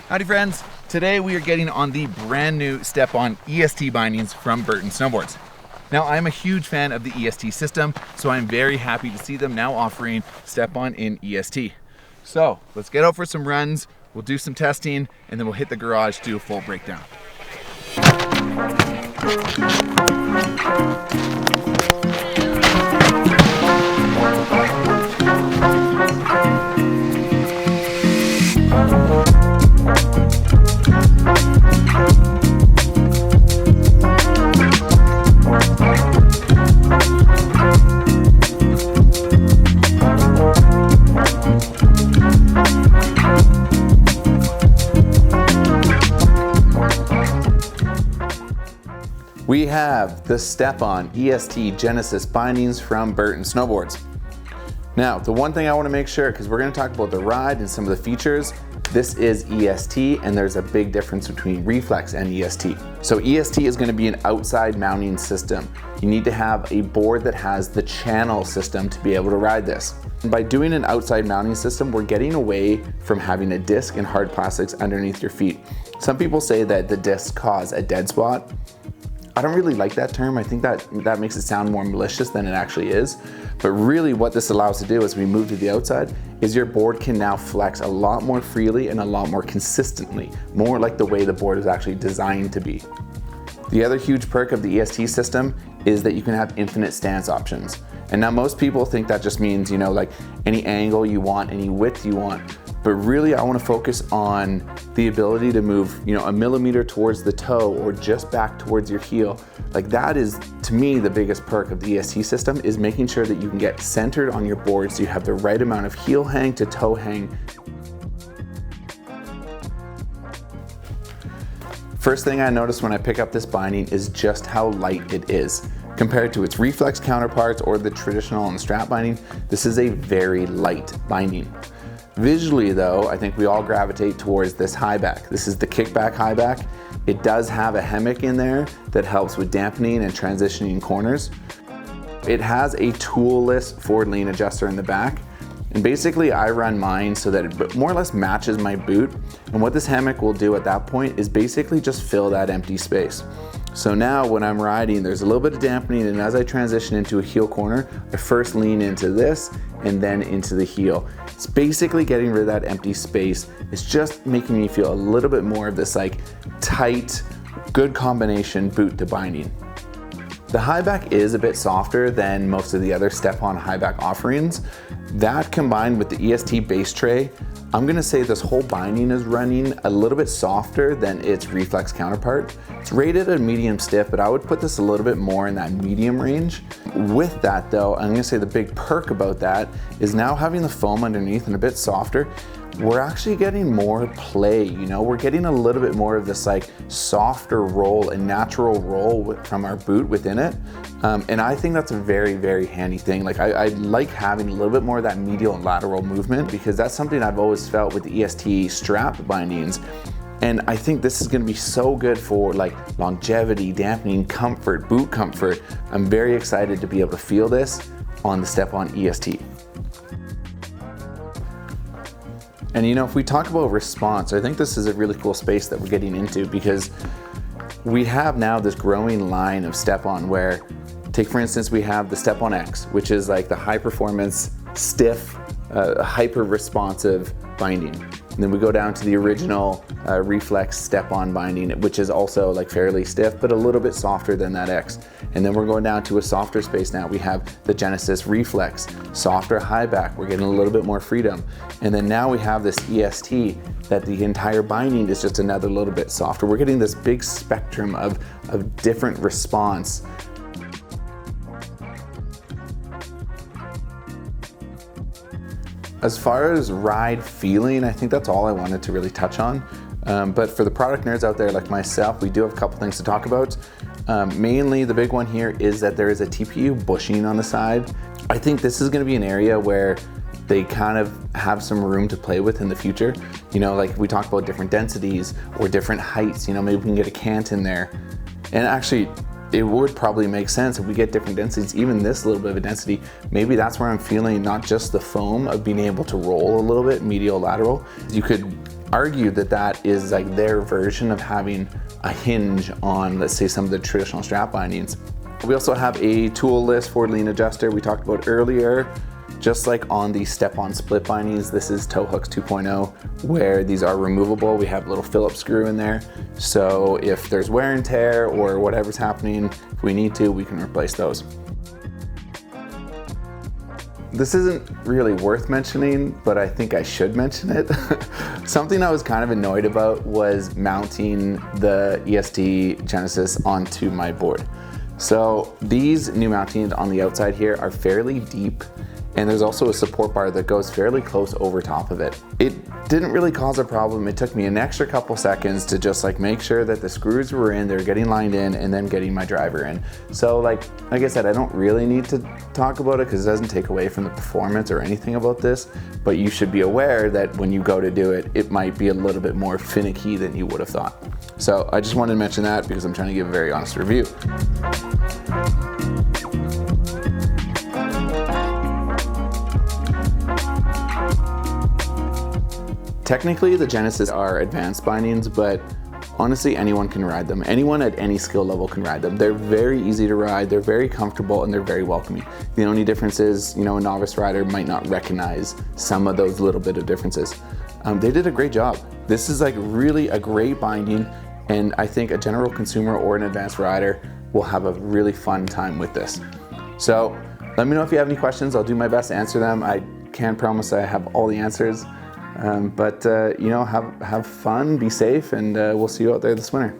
Howdy friends, today we are getting on the brand new StepOn EST bindings from Burton Snowboards. Now I'm a huge fan of the EST system, so I'm very happy to see them now offering StepOn in EST. So let's get out for some runs, we'll do some testing, and then we'll hit the garage to do a full breakdown. We have the StepOn EST Genesis bindings from Burton Snowboards. Now, the one thing I want to make sure, because we're going to talk about the ride and some of the features, this is EST and there's a big difference between Reflex and EST. So EST is going to be an outside mounting system. You need to have a board that has the channel system to be able to ride this. And by doing an outside mounting system, we're getting away from having a disc and hard plastics underneath your feet. Some people say that the discs cause a dead spot. I don't really like that term. I think that makes it sound more malicious than it actually is. But really what this allows to do as we move to the outside is your board can now flex a lot more freely and a lot more consistently, more like the way the board is actually designed to be. The other huge perk of the EST system is that you can have infinite stance options. And now most people think that just means, you know, like any angle you want, any width you want. But really I want to focus on the ability to move, you know, a millimeter towards the toe or just back towards your heel. Like that is, to me, the biggest perk of the EST system is making sure that you can get centered on your board so you have the right amount of heel hang to toe hang. First thing I notice when I pick up this binding is just how light it is. Compared to its Reflex counterparts or the traditional and strap binding, this is a very light binding. Visually though, I think we all gravitate towards this high back. This is the kickback high back. It does have a hammock in there that helps with dampening and transitioning corners. It has a toolless forward lean adjuster in the back. And basically I run mine so that it more or less matches my boot. And what this hammock will do at that point is basically just fill that empty space. So now when I'm riding, there's a little bit of dampening, and as I transition into a heel corner, I first lean into this and then into the heel. It's basically getting rid of that empty space. It's just making me feel a little bit more of this like tight, good combination boot to binding. The high back is a bit softer than most of the other StepOn high back offerings. That combined with the EST base tray, I'm gonna say this whole binding is running a little bit softer than its Reflex counterpart. It's rated at medium stiff, but I would put this a little bit more in that medium range. With that though, I'm gonna say the big perk about that is now having the foam underneath and a bit softer, we're actually getting more play, you know? We're getting a little bit more of this like softer roll and natural roll from our boot within it. And I think that's a very, very handy thing. Like I like having a little bit more of that medial and lateral movement because that's something I've always felt with the EST strap bindings. And I think this is gonna be so good for like longevity, dampening, comfort, boot comfort. I'm very excited to be able to feel this on the StepOn EST. And you know, if we talk about response, I think this is a really cool space that we're getting into because we have now this growing line of StepOn where, take for instance, we have the StepOn X, which is like the high performance, stiff, hyper responsive binding. And then we go down to the original Reflex StepOn binding, which is also like fairly stiff, but a little bit softer than that X. And then we're going down to a softer space now. We have the Genesis Reflex, softer high back. We're getting a little bit more freedom. And then now we have this EST that the entire binding is just another little bit softer. We're getting this big spectrum of different response. As far as ride feeling, I think that's all I wanted to really touch on. But for the product nerds out there like myself, we do have a couple things to talk about. Mainly the big one here is that there is a TPU bushing on the side. I think this is gonna be an area where they kind of have some room to play with in the future. You know, like we talked about different densities or different heights, you know, maybe we can get a cant in there. And actually, it would probably make sense if we get different densities, even this little bit of a density, maybe that's where I'm feeling not just the foam of being able to roll a little bit medial lateral. You could argue that that is like their version of having a hinge on, let's say, some of the traditional strap bindings. We also have a tool list for lean adjuster we talked about earlier. Just like on the StepOn split bindings, this is toe hooks 2.0, where these are removable. We have a little Phillips screw in there. So if there's wear and tear or whatever's happening, if we need to, we can replace those. This isn't really worth mentioning, but I think I should mention it. Something I was kind of annoyed about was mounting the EST Genesis onto my board. So these new mountings on the outside here are fairly deep, and there's also a support bar that goes fairly close over top of it. It didn't really cause a problem. It took me an extra couple seconds to just like make sure that the screws were in, they're getting lined in, and then getting my driver in. So like I said, I don't really need to talk about it because it doesn't take away from the performance or anything about this, but you should be aware that when you go to do it, it might be a little bit more finicky than you would have thought. So I just wanted to mention that because I'm trying to give a very honest review. Technically, the Genesis are advanced bindings, but honestly, anyone can ride them. Anyone at any skill level can ride them. They're very easy to ride, they're very comfortable, and they're very welcoming. The only difference is, a novice rider might not recognize some of those little bit of differences. They did a great job. This is like really a great binding, and I think a general consumer or an advanced rider will have a really fun time with this. So let me know if you have any questions. I'll do my best to answer them. I can't promise I have all the answers. But have fun, be safe, and we'll see you out there this winter.